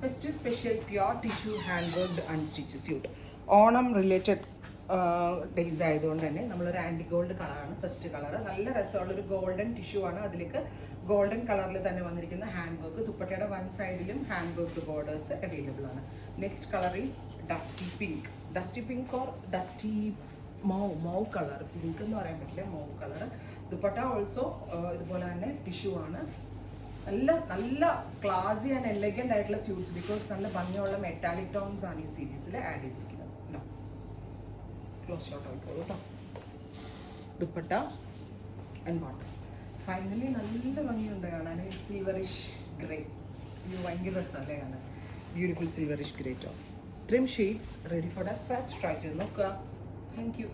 First special pure tissue hand worked unstitch suit. Onam related days ആയതുകൊണ്ട് തന്നെ നമ്മളൊരു antique gold കളറാണ് ഫസ്റ്റ് കളർ. നല്ല രസമുള്ളൊരു ഗോൾഡൻ ടിഷ്യൂ ആണ്. അതിലേക്ക് ഗോൾഡൻ കളറിൽ തന്നെ വന്നിരിക്കുന്ന ഹാൻഡ് വർക്ക്. ദുപ്പട്ടയുടെ വൺ സൈഡിലും ഹാൻഡ് വർക്ക് ബോർഡേഴ്സ് അവൈലബിൾ ആണ്. Next colour is dusty pink. Dusty pink or dusty mauve colour. Pink എന്ന് പറയാൻ പറ്റില്ല, മൗ കളർ. ദുപ്പട്ട ഓൾസോ ഇതുപോലെ തന്നെ ടിഷ്യൂ ആണ്. നല്ല നല്ല ക്ലാസി ആൻഡ് എലഗന്റ് ആയിട്ടുള്ള സ്യൂട്ട്സ്, ബിക്കോസ് നല്ല ഭംഗിയുള്ള മെറ്റാലിക് ടോൺസ് ആണ് ഈ സീരീസിൽ ആഡ് ചെയ്തിരിക്കുന്നത്. ക്ലോസ് ഷോട്ട് ആയിക്കോളൂ കേട്ടോ. Dupatta and bottom. ഫൈനലി നല്ല ഭംഗിയുണ്ട് കാണാൻ. Silverish grey. ഇത് ഭയങ്കര രസമല്ലേ കാണാൻ. Beautiful silverish grey tone. 3 shades ready for dispatch. Try ചെയ്ത് നോക്കുക. Thank U.